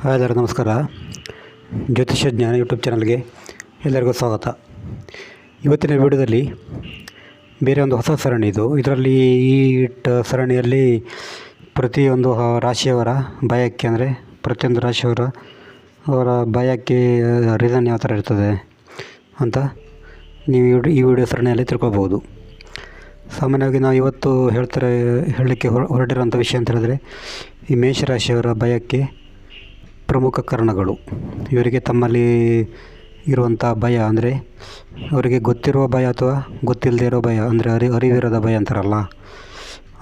Hi ಎಲ್ಲರೂ ನಮಸ್ಕಾರ. ಜ್ಯೋತಿಷ್ಯ ಜ್ಞಾನ ಯೂಟ್ಯೂಬ್ ಚಾನಲ್ಗೆ ಎಲ್ಲರಿಗೂ ಸ್ವಾಗತ. ಇವತ್ತಿನ ವಿಡಿಯೋದಲ್ಲಿ ಬೇರೆ ಒಂದು ಹೊಸ ಸರಣಿ ಇದು. ಇದರಲ್ಲಿ ಸರಣಿಯಲ್ಲಿ ಪ್ರತಿಯೊಂದು ರಾಶಿಯವರ ಭಯಕ್ಕೆ, ಅಂದರೆ ಪ್ರತಿಯೊಂದು ಅವರ ಭಯಕ್ಕೆ ರೀಸನ್ ಯಾವ ಥರ ಇರ್ತದೆ ಅಂತ ನೀವು ಈ ವಿಡಿಯೋ ಸರಣಿಯಲ್ಲಿ ತಿಳ್ಕೊಬೋದು. ಸಾಮಾನ್ಯವಾಗಿ ನಾವು ಇವತ್ತು ಹೇಳಲಿಕ್ಕೆ ಹೊರಟಿರೋಂಥ ವಿಷಯ ಅಂತ ಹೇಳಿದ್ರೆ, ಈ ಮೇಷರಾಶಿಯವರ ಭಯಕ್ಕೆ ಪ್ರಮುಖ ಕಾರಣಗಳು. ಇವರಿಗೆ ತಮ್ಮಲ್ಲಿ ಇರುವಂಥ ಭಯ, ಅಂದರೆ ಅವರಿಗೆ ಗೊತ್ತಿರುವ ಭಯ ಅಥವಾ ಗೊತ್ತಿಲ್ಲದೆ ಇರೋ ಭಯ, ಅಂದರೆ ಅರಿವಿರದ ಭಯ ಅಂತಾರಲ್ಲ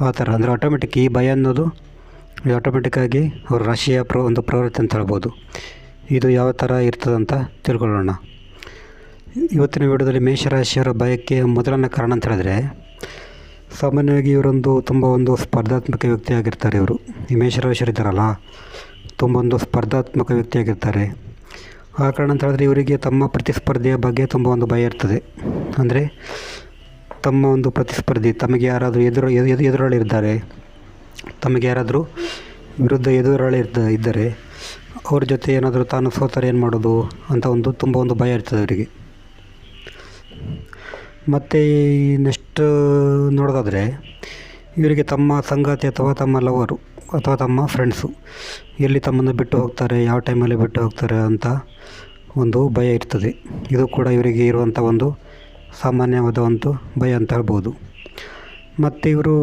ಆ ಥರ. ಅಂದರೆ ಆಟೋಮೆಟಿಕ್ ಈ ಭಯ ಅನ್ನೋದು ಆಟೋಮೆಟಿಕ್ಕಾಗಿ ಅವ್ರ ರಾಶಿಯ ಒಂದು ಪ್ರವೃತ್ತಿ ಅಂತ ಹೇಳ್ಬೋದು. ಇದು ಯಾವ ಥರ ಇರ್ತದಂತ ತಿಳ್ಕೊಳ್ಳೋಣ. ಇವತ್ತಿನ ವಿಡಿಯೋದಲ್ಲಿ ಮೇಷರಾಶಿಯವರ ಭಯಕ್ಕೆ ಮೊದಲನೇ ಕಾರಣ ಅಂತ ಹೇಳಿದ್ರೆ, ಸಾಮಾನ್ಯವಾಗಿ ಇವರೊಂದು ತುಂಬ ಸ್ಪರ್ಧಾತ್ಮಕ ವ್ಯಕ್ತಿಯಾಗಿರ್ತಾರೆ. ಇವರು ಈ ಮೇಷರಾಶಿಯರಿದ್ದಾರಲ್ಲ, ತುಂಬ ಸ್ಪರ್ಧಾತ್ಮಕ ವ್ಯಕ್ತಿಯಾಗಿರ್ತಾರೆ. ಆ ಕಾರಣ ಅಂತ ಹೇಳಿದ್ರೆ ಇವರಿಗೆ ತಮ್ಮ ಪ್ರತಿಸ್ಪರ್ಧಿಯ ಬಗ್ಗೆ ತುಂಬ ಭಯ ಇರ್ತದೆ. ಅಂದರೆ ತಮ್ಮ ಪ್ರತಿಸ್ಪರ್ಧಿ, ತಮಗೆ ಯಾರಾದರೂ ಎದುರಾಳಿ ಇದ್ದಾರೆ, ತಮಗೆ ಯಾರಾದರೂ ವಿರುದ್ಧ ಎದುರಾಳಿ ಇದ್ದರೆ ಅವ್ರ ಜೊತೆ ಏನಾದರೂ ತಾನು ಸೋತರೆ ಏನು ಮಾಡೋದು ಅಂತ ತುಂಬ ಭಯ ಇರ್ತದೆ ಅವರಿಗೆ. ಮತ್ತು ನೆಕ್ಸ್ಟ್ ನೋಡೋದಾದರೆ, ಇವರಿಗೆ ತಮ್ಮ ಸಂಗಾತಿ ಅಥವಾ ತಮ್ಮ ಲವರು ಅಥವಾ ತಮ್ಮ ಫ್ರೆಂಡ್ಸು ಎಲ್ಲಿ ತಮ್ಮನ್ನು ಬಿಟ್ಟು ಹೋಗ್ತಾರೆ, ಯಾವ ಟೈಮಲ್ಲಿ ಬಿಟ್ಟು ಹೋಗ್ತಾರೆ ಅಂತ ಒಂದು ಭಯ ಇರ್ತದೆ. ಇದು ಕೂಡ ಇವರಿಗೆ ಇರುವಂಥ ಒಂದು ಸಾಮಾನ್ಯವಾದ ಒಂದು ಭಯ ಅಂತ ಹೇಳ್ಬೋದು. ಮತ್ತು ಇವರು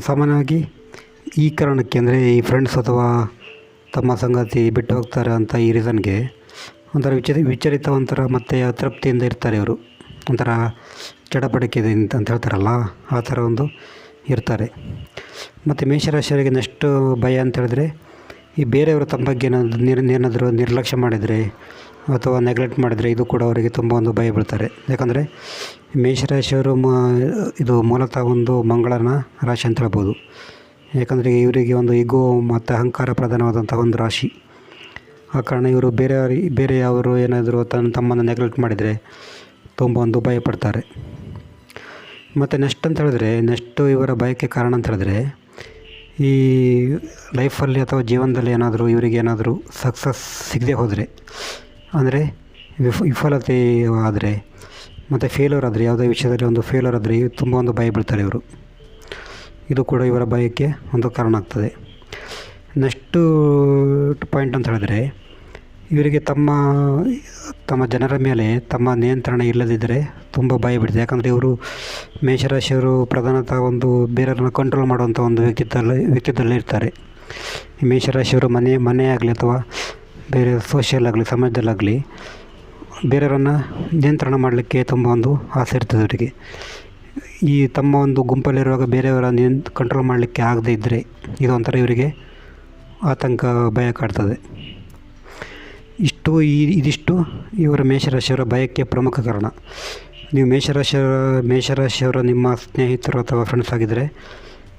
ಸಾಮಾನ್ಯವಾಗಿ ಈ ಕಾರಣಕ್ಕೆ, ಅಂದರೆ ಈ ಫ್ರೆಂಡ್ಸ್ ಅಥವಾ ತಮ್ಮ ಸಂಗಾತಿ ಬಿಟ್ಟು ಹೋಗ್ತಾರೆ ಅಂತ ಈ ರೀಸನ್ಗೆ ಒಂಥರ ವಿಚಲಿತ ಮತ್ತು ಅತೃಪ್ತಿಯಿಂದ ಇರ್ತಾರೆ. ಇವರು ಒಂಥರ ಚಡಪಡಿಕೆ ಅಂತ ಹೇಳ್ತಾರಲ್ಲ ಆ ಥರ ಇರ್ತಾರೆ. ಮತ್ತು ಮೇಷರಾಶಿಯವರಿಗೆ ನೆಕ್ಸ್ಟ್ ಭಯ ಅಂತ ಹೇಳಿದ್ರೆ, ಈ ಬೇರೆಯವರು ತಮ್ಮ ಬಗ್ಗೆ ಏನಾದರೂ ನಿರ್ಲಕ್ಷ್ಯ ಮಾಡಿದರೆ ಅಥವಾ ನೆಗ್ಲೆಕ್ಟ್ ಮಾಡಿದರೆ ಇದು ಕೂಡ ಅವರಿಗೆ ತುಂಬ ಭಯ ಬೀಳ್ತಾರೆ. ಯಾಕಂದರೆ ಮೇಷರಾಶಿಯವರು ಇದು ಮೂಲತಃ ಮಂಗಳನ ರಾಶಿ ಅಂತ ಹೇಳ್ಬೋದು. ಯಾಕಂದರೆ ಇವರಿಗೆ ಈಗೋ ಮತ್ತು ಅಹಂಕಾರ ಪ್ರಧಾನವಾದಂಥ ಒಂದು ರಾಶಿ. ಆ ಕಾರಣ ಇವರು ಬೇರೆಯವರು ಏನಾದರೂ ತಮ್ಮನ್ನು ನೆಗ್ಲೆಕ್ಟ್ ಮಾಡಿದರೆ ತುಂಬ ಭಯ ಪಡ್ತಾರೆ. ಮತ್ತು ನೆಕ್ಸ್ಟ್ ಅಂತ ಹೇಳಿದ್ರೆ, ಇವರ ಭಯಕ್ಕೆ ಕಾರಣ ಅಂತ ಹೇಳಿದ್ರೆ, ಈ ಲೈಫಲ್ಲಿ ಅಥವಾ ಜೀವನದಲ್ಲಿ ಇವರಿಗೆ ಏನಾದರೂ ಸಕ್ಸಸ್ ಸಿಗದೆ ಹೋದರೆ, ಅಂದರೆ ವಿಫಲತೆ ಆದರೆ ಮತ್ತು ಫೇಲ್ಯೂರ್ ಆದರೆ, ಯಾವುದೇ ವಿಷಯದಲ್ಲಿ ಫೇಲ್ಯೂರ್ ಆದರೆ ತುಂಬ ಭಯ ಬೀಳ್ತಾರೆ ಇವರು. ಇದು ಕೂಡ ಇವರ ಭಯಕ್ಕೆ ಒಂದು ಕಾರಣ ಆಗ್ತದೆ. ನೆಕ್ಸ್ಟು ಪಾಯಿಂಟ್ ಅಂತ ಹೇಳಿದ್ರೆ, ಇವರಿಗೆ ತಮ್ಮ ಜನರ ಮೇಲೆ ತಮ್ಮ ನಿಯಂತ್ರಣ ಇಲ್ಲದಿದ್ದರೆ ತುಂಬ ಭಯ ಬಿಡ್ತದೆ. ಯಾಕಂದರೆ ಇವರು ಮೇಷರಾಶಿಯವರು ಪ್ರಧಾನತಃ ಬೇರೆಯವ್ರನ್ನ ಕಂಟ್ರೋಲ್ ಮಾಡುವಂಥ ವ್ಯಕ್ತಿತ್ವದಲ್ಲೇ ಇರ್ತಾರೆ. ಈ ಮೇಷರಾಶಿಯವರು ಮನೆ ಆಗಲಿ ಅಥವಾ ಬೇರೆ ಸೋಷಿಯಲ್ ಆಗಲಿ, ಸಮಾಜದಲ್ಲಾಗಲಿ ಬೇರೆಯವರನ್ನು ನಿಯಂತ್ರಣ ಮಾಡಲಿಕ್ಕೆ ತುಂಬ ಆಸೆ ಇರ್ತದೆ ಅವರಿಗೆ. ಈ ತಮ್ಮ ಗುಂಪಲ್ಲಿರುವಾಗ ಬೇರೆಯವರ ಕಂಟ್ರೋಲ್ ಮಾಡಲಿಕ್ಕೆ ಆಗದೇ ಇದ್ದರೆ ಇದೊಂಥರ ಇವರಿಗೆ ಆತಂಕ, ಭಯ ಕಾಡ್ತದೆ. ಇದಿಷ್ಟು ಇವರ ಮೇಷರಾಶಿಯವರ ಭಯಕ್ಕೆ ಪ್ರಮುಖ ಕಾರಣ. ನೀವು ಮೇಷರಾಶಿಯವರ ನಿಮ್ಮ ಸ್ನೇಹಿತರು ಅಥವಾ ಫ್ರೆಂಡ್ಸ್ ಆಗಿದ್ದರೆ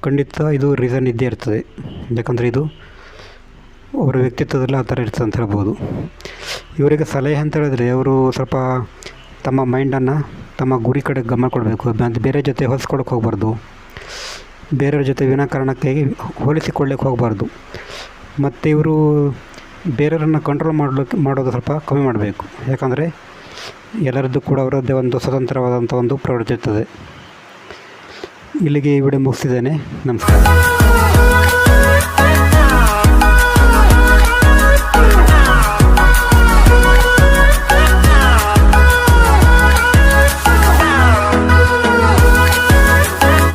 ಖಂಡಿತ ಇದು ರೀಸನ್ ಇದ್ದೇ ಇರ್ತದೆ. ಯಾಕಂದರೆ ಇದು ಅವರ ವ್ಯಕ್ತಿತ್ವದಲ್ಲಿ ಆ ಥರ ಇರ್ತದೆ ಅಂತ ಹೇಳ್ಬೋದು. ಇವರಿಗೆ ಸಲಹೆ ಅಂತ ಹೇಳಿದ್ರೆ, ಅವರು ಸ್ವಲ್ಪ ತಮ್ಮ ಮೈಂಡನ್ನು ತಮ್ಮ ಗುರಿ ಕಡೆ ಗಮನ ಕೊಡಬೇಕು. ಬೇರೆ ಜೊತೆ ಹೋಲಿಸ್ಕೊಳಕ್ಕೆ ಹೋಗಬಾರ್ದು, ಬೇರೆಯವ್ರ ಜೊತೆ ವಿನಾಕಾರಣಕ್ಕೆ ಹೋಲಿಸಿಕೊಳ್ಳಕ್ಕೆ ಹೋಗಬಾರ್ದು. ಮತ್ತು ಇವರು ಬೇರೆಯವರನ್ನು ಕಂಟ್ರೋಲ್ ಮಾಡೋದು ಸ್ವಲ್ಪ ಕಮ್ಮಿ ಮಾಡಬೇಕು. ಯಾಕಂದರೆ ಎಲ್ಲರದ್ದು ಕೂಡ ಅವರದ್ದೇ ಸ್ವತಂತ್ರವಾದಂಥ ಪ್ರವೃತ್ತಿ ಇರ್ತದೆ. ಇಲ್ಲಿಗೆ ಈ ವಿಡಿಯೋ ಮುಗಿಸಿದ್ದೇನೆ. ನಮಸ್ಕಾರ.